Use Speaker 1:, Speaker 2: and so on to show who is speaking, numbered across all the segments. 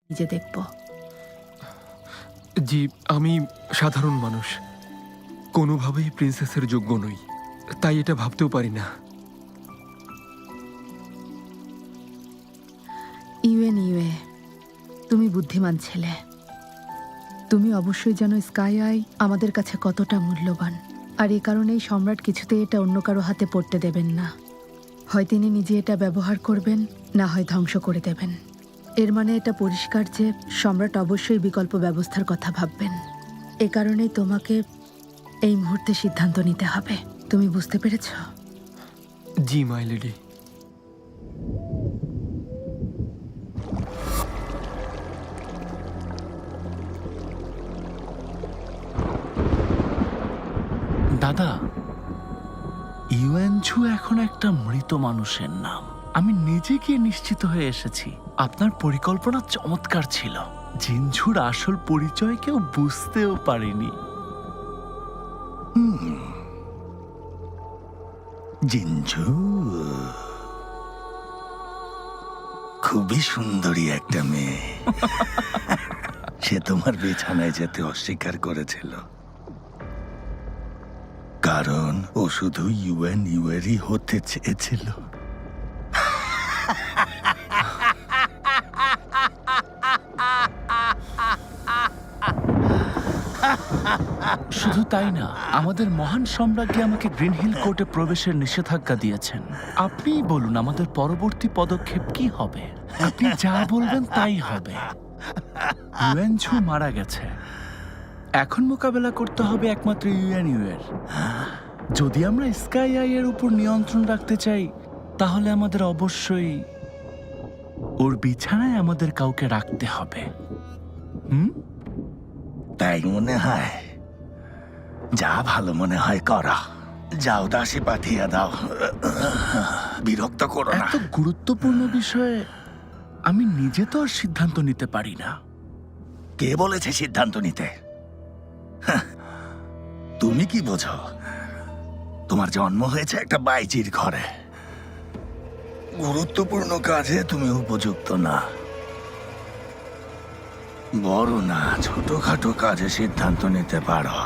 Speaker 1: নিজে দেখব।
Speaker 2: জি, আমি সাধারণ মানুষ, কোনোভাবেই প্রিন্সেসের যোগ্য নই, তাই এটা ভাবতেও পারি না।
Speaker 1: ইউএ, তুমি বুদ্ধিমান ছেলে। তুমি অবশ্যই জানো স্কাই আই আমাদের কাছে কতটা মূল্যবান, আর এই কারণেই সম্রাট কিছুতেই এটা অন্য কারো হাতে পড়তে দেবেন না। হয় তিনি নিজে এটা ব্যবহার করবেন, না হয় ধ্বংস করে দেবেন। এর মানে এটা পরিষ্কার যে সম্রাট অবশ্যই বিকল্প ব্যবস্থার কথা ভাববেন। এ কারণেই তোমাকে এই মুহূর্তে সিদ্ধান্ত নিতে হবে। তুমি বুঝতে পেরেছ?
Speaker 2: জি মাই লেডি।
Speaker 3: দাদা, ইউএনঝু এখন একটা মৃত মানুষের নাম। আমি নিজে গিয়ে নিশ্চিত হয়ে এসেছি। আপনার পরিকল্পনা চমৎকার ছিল। জিনঝুর আসল পরিচয় কেউ বুঝতেও পারেনি।
Speaker 4: জিনঝু খুবই সুন্দরী একটা মেয়ে। সে তোমার বিছানায় যেতে অস্বীকার করেছিল, কারণ ও শুধু ইউএরই হতে চেয়েছিল।
Speaker 3: শুধু তাই না, আমাদের মহান সম্রাজ্ঞী আমাকে গ্রিন হিল কোর্টে প্রবেশের নিষেধাজ্ঞা দিয়েছেন। আপনিই বলুন আমাদের পরবর্তী পদক্ষেপ কি হবে? আপনি যা বলবেন তাই হবে। ইউএনঝু মারা গেছে, এখন মোকাবেলা করতে হবে একমাত্র ইউএনইউ এর। যদি আমরা স্কাই আই এর উপর নিয়ন্ত্রণ রাখতে চাই, তাহলে আমাদের অবশ্যই ওর বিছানায় আমাদের কাউকে রাখতে হবে।
Speaker 4: তাই মনে হয়? যা ভালো মনে হয় করা। যাও, দাসী পাঠিয়ে দাও। বিরক্ত করো না।
Speaker 3: এত গুরুত্বপূর্ণ বিষয়ে আমি নিজে তো আর সিদ্ধান্ত নিতে পারি না।
Speaker 4: কে বলেছে সিদ্ধান্ত নিতে? হাহ, তুমি কি বোঝো? তোমার জন্ম হয়েছে একটা বাইজির ঘরে। গুরুত্বপূর্ণ কাজে তুমি উপযুক্ত না। বড় না ছোটখাটো কাজে সিদ্ধান্ত নিতে পারো।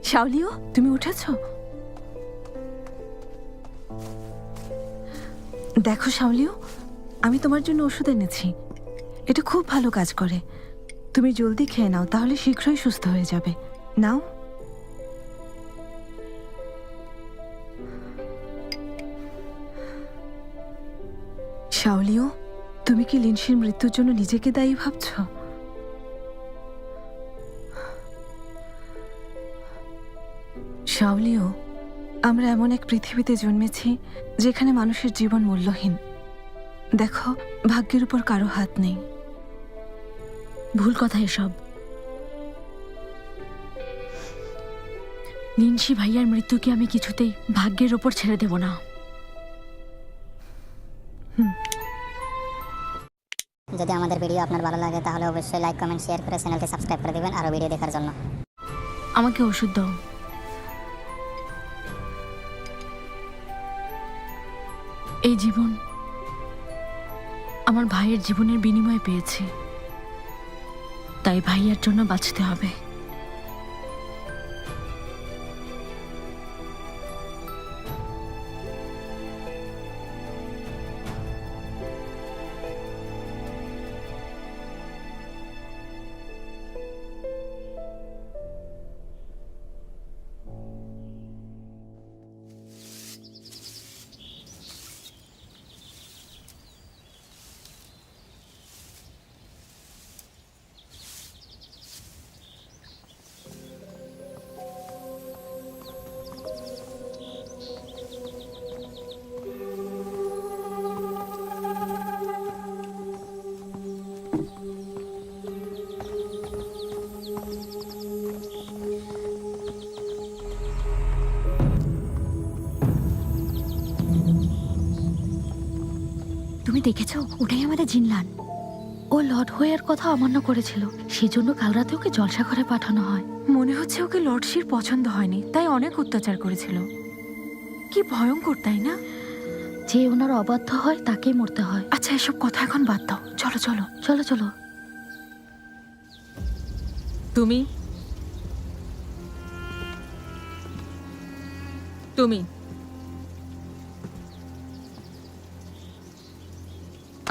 Speaker 5: শাওলিও, তুমি উঠেছ? দেখো শাওলিও, আমি তোমার জন্য ওষুধ এনেছি। এটা খুব ভালো কাজ করে। তুমি জলদি খেয়ে নাও, তাহলে শীঘ্রই সুস্থ হয়ে যাবে। নাও। শাওলিও, তুমি কি লিনসির মৃত্যুর জন্য নিজেকে দায়ী ভাবছো? শাওলিও, আমরা এমন এক পৃথিবীতে জন্মেছি যেখানে মানুষের জীবন মূল্যহীন। দেখো, ভাগ্যের উপর কারো হাত নেই।
Speaker 6: ভুল কথা এসব। লিনসি ভাইয়ার মৃত্যুকে আমি কিছুতেই ভাগ্যের ওপর ছেড়ে দেব না।
Speaker 7: যদি আমাদের ভিডিও আপনার ভালো লাগে তাহলে অবশ্যই লাইক, কমেন্ট, শেয়ার করে চ্যানেলটি সাবস্ক্রাইব করে দিবেন আরো ভিডিও দেখার জন্য।
Speaker 6: আমাকে ওষুধ দাও। এই জীবন আমার ভাইয়ের জীবনের বিনিময়ে পেয়েছি, তাই ভাইয়ার জন্য বাঁচতে হবে। তুমি দেখেছো? ওটাই আমাদের জিনলান। ও লর্ড হোয়ের কথা অমান্য করেছিল, সেজন্য কাল রাতে ওকে জলসাঘরে পাঠানো হয়।
Speaker 5: মনে হচ্ছে ওকে লর্ডশির পছন্দ হয়নি, তাই অনেক অত্যাচার করেছিল। কি ভয়ঙ্কর, তাই না?
Speaker 6: যে ওনার অবাধ্য হয় তাকেই মরতে হয়।
Speaker 5: আচ্ছা, এসব কথা এখন বাদ দাও, চলো চলো।
Speaker 6: চলো চলো।
Speaker 8: তুমি তুমি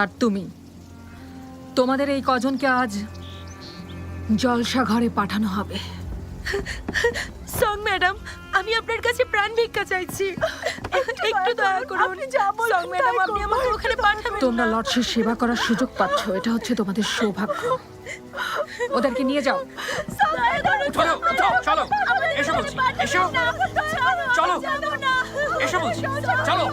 Speaker 8: আর তুমি, তোমাদের এই কজনকে আজ জলসাঘরে পাঠানো হবে।
Speaker 5: সং ম্যাডাম, আমি আপনার কাছে প্রাণ ভিক্ষা চাইছি, একটু দয়া করুন। সং ম্যাডাম, আপনি আমাকে ওখানে পাঠাবেন।
Speaker 8: তোমরা লর্ডসের সেবা করার সুযোগ পাচ্ছ, এটা হচ্ছে তোমাদের সৌভাগ্য। ওদেরকে নিয়ে যাও।
Speaker 9: চলো চলো এসো বলছি, এসো চলো, এসো বলছি, চলো।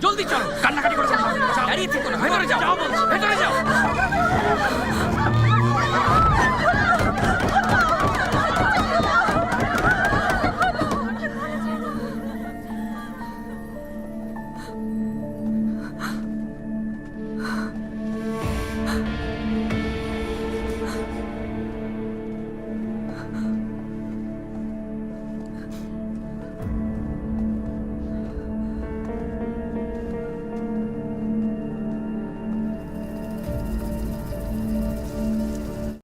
Speaker 9: জলদি চলো, কান্নাকাটি করে দাঁড়িয়ে থেকো না, ভেতরে যাও, ভেতরে যাও।